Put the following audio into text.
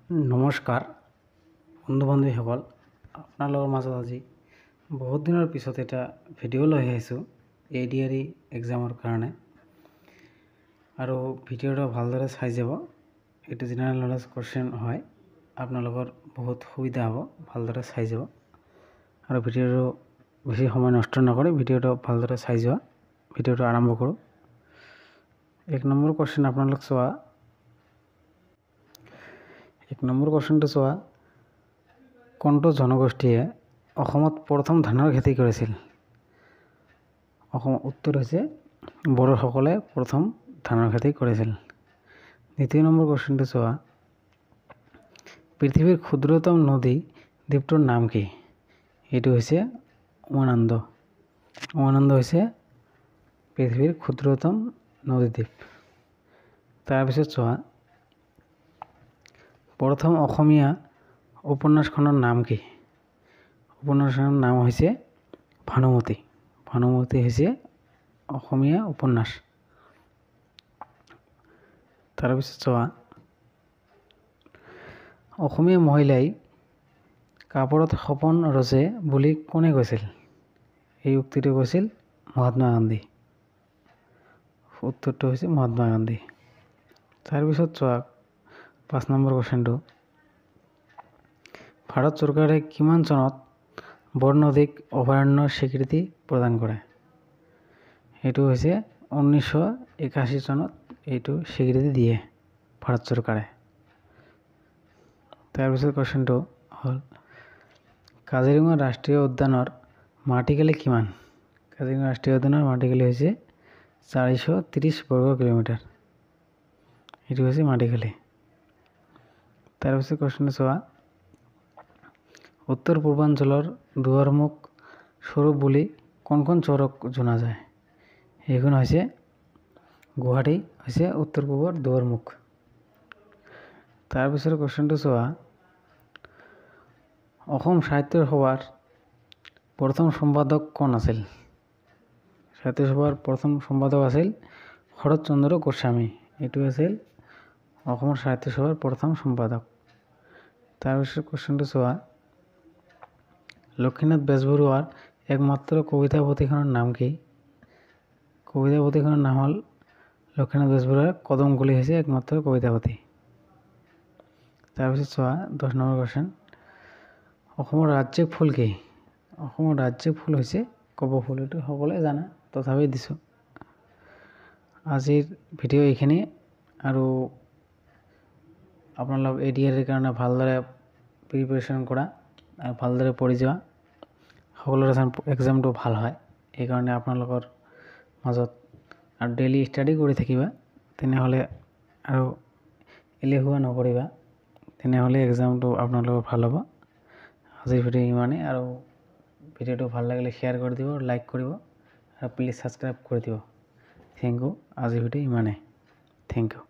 নমস্কাৰ বন্ধু বান্ধৱীসকল, আপোনালোকৰ মাজত আজি বহুত দিনৰ পিছত এটা ভিডিঅ' লৈ আহিছোঁ ADRE এক্সামৰ কাৰণে। আৰু ভিডিঅ'টো ভালদৰে চাই যাব। এইটো জেনেৰেল নলেজ কোৱেশ্চন হয়, আপোনালোকৰ বহুত সুবিধা হ'ব, ভালদৰে চাই যাব। আৰু ভিডিঅ'টো বেছি সময় নষ্ট নকৰি ভিডিঅ'টো ভালদৰে চাই যোৱা। ভিডিঅ'টো আৰম্ভ কৰোঁ। 1 নম্বৰ কোৱেশ্চন আপোনালোক চোৱা। 1 নম্বৰ কোৱেশ্চনটো চোৱা, কোনটো জনগোষ্ঠীয়ে অসমত প্ৰথম ধানৰ খেতি কৰিছিল? উত্তৰ হৈছে বড়োসকলে প্ৰথম ধানৰ খেতি কৰিছিল। 2 নম্বৰ কোৱেশ্চনটো চোৱা, পৃথিৱীৰ ক্ষুদ্ৰতম নদী দ্বীপটোৰ নাম কি? এইটো হৈছে উমানন্দ। উমানন্দ হৈছে পৃথিৱীৰ ক্ষুদ্ৰতম নদী দ্বীপ। তাৰপিছত চোৱা, প্ৰথম অসমীয়া উপন্যাসখনৰ নাম কি? উপন্যাসখনৰ নাম হৈছে ভানুমতী। ভানুমতী হৈছে অসমীয়া উপন্যাস। তাৰপিছত চোৱা, অসমীয়া মহিলাই কাপোৰত সপোন ৰচে বুলি কোনে কৈছিল? এই উক্তিটো কৈছিল মহাত্মা গান্ধী। উত্তৰটো হৈছে মহাত্মা গান্ধী। তাৰপিছত চোৱা 5 নম্বৰ কোৱেশ্চনটো, ভাৰত চৰকাৰে কিমান চনত বৰনদীক অভয়াৰণ্যৰ স্বীকৃতি প্ৰদান কৰে? এইটো হৈছে 1981 চনত এইটো স্বীকৃতি দিয়ে ভাৰত চৰকাৰে। তাৰপিছত কোৱেশ্চনটো হ'ল, কাজিৰঙা ৰাষ্ট্ৰীয় উদ্যানৰ মাটিকালি কিমান? কাজিৰঙা ৰাষ্ট্ৰীয় উদ্যানৰ মাটিকালি হৈছে 430 বৰ্গ কিলোমিটাৰ। এইটো হৈছে মাটিকালি। তাৰপিছত কোৱেশ্চনটো চোৱা, উত্তৰ পূৰ্বাঞ্চলৰ দুৱাৰমুখ স্বৰূপ বুলি কোনখন চহৰক জনা যায়? এইখন হৈছে গুৱাহাটী হৈছে উত্তৰ পূবৰ দুৱাৰমুখ। তাৰপিছত কোৱেশ্চনটো চোৱা, অসম সাহিত্য সভাৰ প্ৰথম সম্পাদক কোন আছিল? সাহিত্য সভাৰ প্ৰথম সম্পাদক আছিল শৰৎচন্দ্ৰ গোস্বামী। এইটো আছিল অসমৰ সাহিত্য সভাৰ প্ৰথম সম্পাদক। তাৰপিছত কোৱেশ্চনটো চোৱা, লক্ষ্মীনাথ বেজবৰুৱাৰ একমাত্ৰ কবিতা পুথিখনৰ নাম কি? কবিতা পুথিখনৰ নাম হ'ল লক্ষ্মীনাথ বেজবৰুৱাৰ কদমকলি হৈছে একমাত্ৰ কবিতা পুথি। তাৰপিছত চোৱা 10 নম্বৰ কোৱেশ্চন, অসমৰ ৰাজ্যিক ফুল কি? অসমৰ ৰাজ্যিক ফুল হৈছে কপৌ ফুল। এইটো সকলোৱে জানে, তথাপি দিছোঁ। আজিৰ ভিডিঅ' এইখিনি। আৰু আপোনালোক ADREৰ কাৰণে ভালদৰে প্ৰিপাৰেশ্যন কৰা আৰু ভালদৰে পঢ়ি যোৱা। সকলোৰে এক্সামটো ভাল হয়, সেইকাৰণে আপোনালোকৰ মাজত আৰু ডেইলি ষ্টাডি কৰি থাকিবা। তেনেহ'লে আৰু এলেহুৱা নকৰিবা, তেনেহ'লে এক্সামটো আপোনালোকৰ ভাল হ'ব। আজিৰ ভিডিঅ' ইমানেই। আৰু ভিডিঅ'টো ভাল লাগিলে শ্বেয়াৰ কৰি দিব, লাইক কৰিব আৰু প্লিজ ছাবস্ক্ৰাইব কৰি দিব। Thank you. আজিৰ ভিডিঅ' ইমানেই। Thank U.